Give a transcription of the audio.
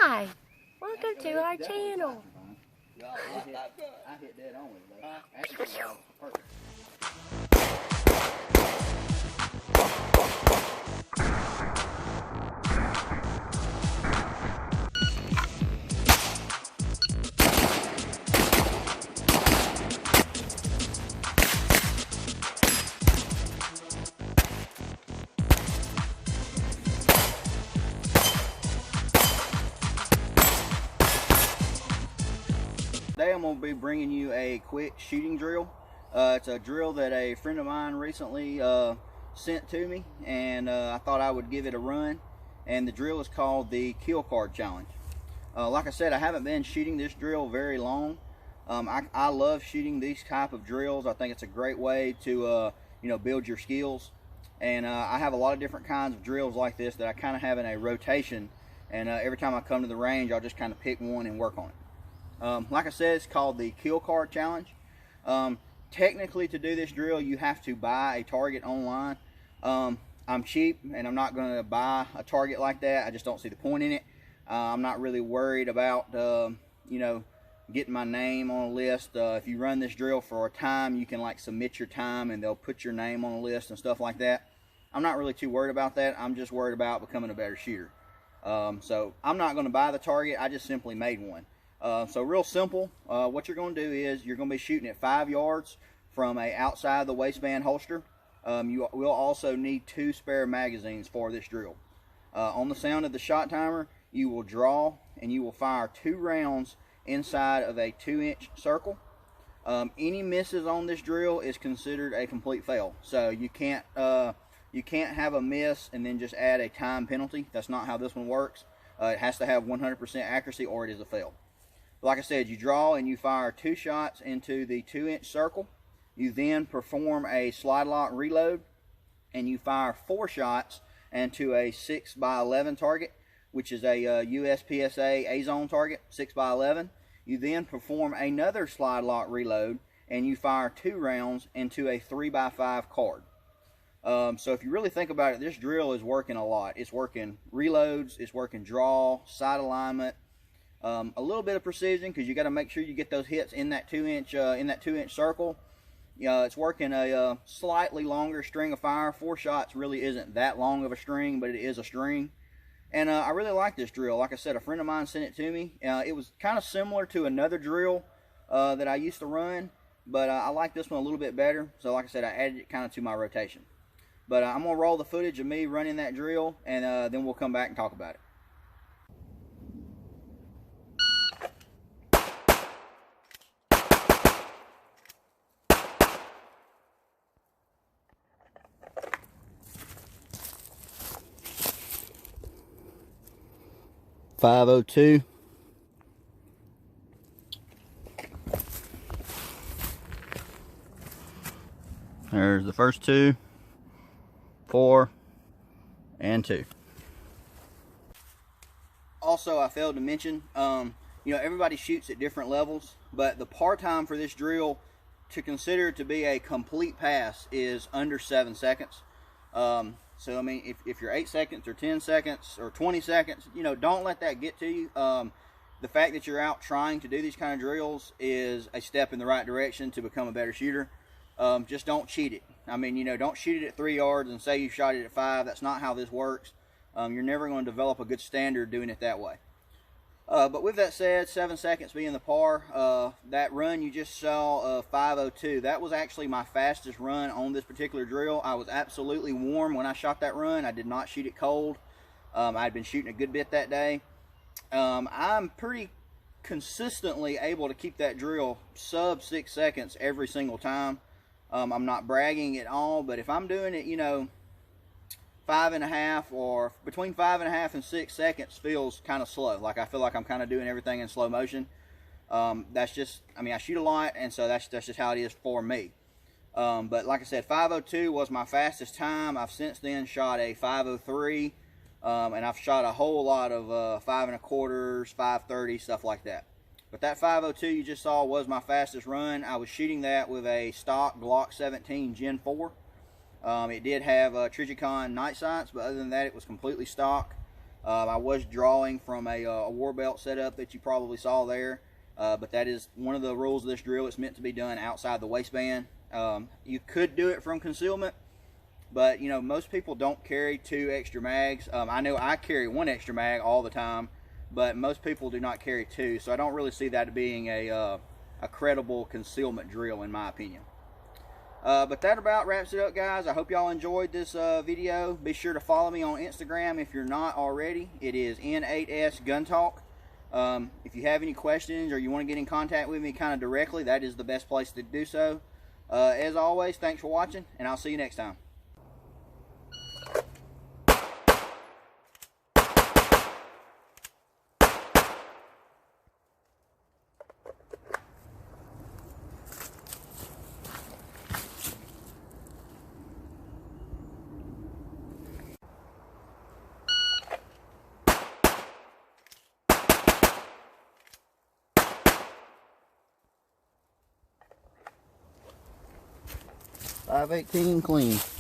Hi, welcome to our channel. I hit dead on with it, though. Actually, perfect. Today I'm going to be bringing you a quick shooting drill. It's a drill that a friend of mine recently sent to me, and I thought I would give it a run. And the drill is called the Kill Card Challenge. Like I said, I haven't been shooting this drill very long. I love shooting these type of drills. I think it's a great way to build your skills. And I have a lot of different kinds of drills like this that I kind of have in a rotation. And every time I come to the range, I'll just kind of pick one and work on it. Like I said, it's called the Kill Card Challenge. Technically, to do this drill, you have to buy a target online. I'm cheap, and I'm not going to buy a target like that. I just don't see the point in it. I'm not really worried about, getting my name on a list. If you run this drill for a time, you can like submit your time, and they'll put your name on a list and stuff like that. I'm not really too worried about that. I'm just worried about becoming a better shooter. So I'm not going to buy the target. I just simply made one. So real simple, what you're going to do is you're going to be shooting at 5 yards from a outside the waistband holster. You will also need 2 spare magazines for this drill. On the sound of the shot timer, you will draw and you will fire 2 rounds inside of a 2-inch circle. Any misses on this drill is considered a complete fail. So you can't have a miss and then just add a time penalty. That's not how this one works. It has to have 100% accuracy or it is a fail. Like I said, you draw and you fire 2 shots into the 2-inch circle. You then perform a slide lock reload and you fire 4 shots into a 6x11 target, which is a USPSA A-zone target, 6x11. You then perform another slide lock reload and you fire 2 rounds into a 3x5 card. So if you really think about it, this drill is working a lot. It's working reloads, it's working draw, sight alignment, a little bit of precision because you got to make sure you get those hits in that 2-inch circle. It's working a slightly longer string of fire. 4 shots really isn't that long of a string, but it is a string. And I really like this drill. Like I said, a friend of mine sent it to me. It was kind of similar to another drill that I used to run, but I like this one a little bit better. So like I said, I added it kind of to my rotation. But I'm going to roll the footage of me running that drill, and then we'll come back and talk about it. .502. There's the first 2, 4, and 2. Also, I failed to mention, everybody shoots at different levels, but the par time for this drill to consider to be a complete pass is under 7 seconds. So, I mean, if you're 8 seconds or 10 seconds or 20 seconds, don't let that get to you. The fact that you're out trying to do these kind of drills is a step in the right direction to become a better shooter. Just don't cheat it. I mean, don't shoot it at 3 yards and say you shot it at 5. That's not how this works. You're never going to develop a good standard doing it that way. But with that said, 7 seconds being the par, that run you just saw, 5:02, that was actually my fastest run on this particular drill. I was absolutely warm when I shot that run. I did not shoot it cold. I had been shooting a good bit that day. I'm pretty consistently able to keep that drill sub 6 seconds every single time. I'm not bragging at all, but if I'm doing it, 5.5 or between 5.5 and 6 seconds feels kind of slow. Like I feel like I'm kind of doing everything in slow motion. That's just, I shoot a lot, and so that's just how it is for me. But like I said, 5:02 was my fastest time. I've since then shot a 5:03, and I've shot a whole lot of 5 1/4s, 5:30, stuff like that. But that 5:02 you just saw was my fastest run. I was shooting that with a stock Glock 17 Gen 4. It did have Trijicon night sights, but other than that, it was completely stock. I was drawing from a war belt setup that you probably saw there, but that is one of the rules of this drill. It's meant to be done outside the waistband. You could do it from concealment, but you know, most people don't carry 2 extra mags. I know I carry 1 extra mag all the time, but most people do not carry 2, so I don't really see that being a credible concealment drill in my opinion. But that about wraps it up, guys. I hope y'all enjoyed this video. Be sure to follow me on Instagram if you're not already. It is N8S Gun Talk. If you have any questions or you want to get in contact with me kind of directly, that is the best place to do so. As always, thanks for watching, and I'll see you next time. .518 clean.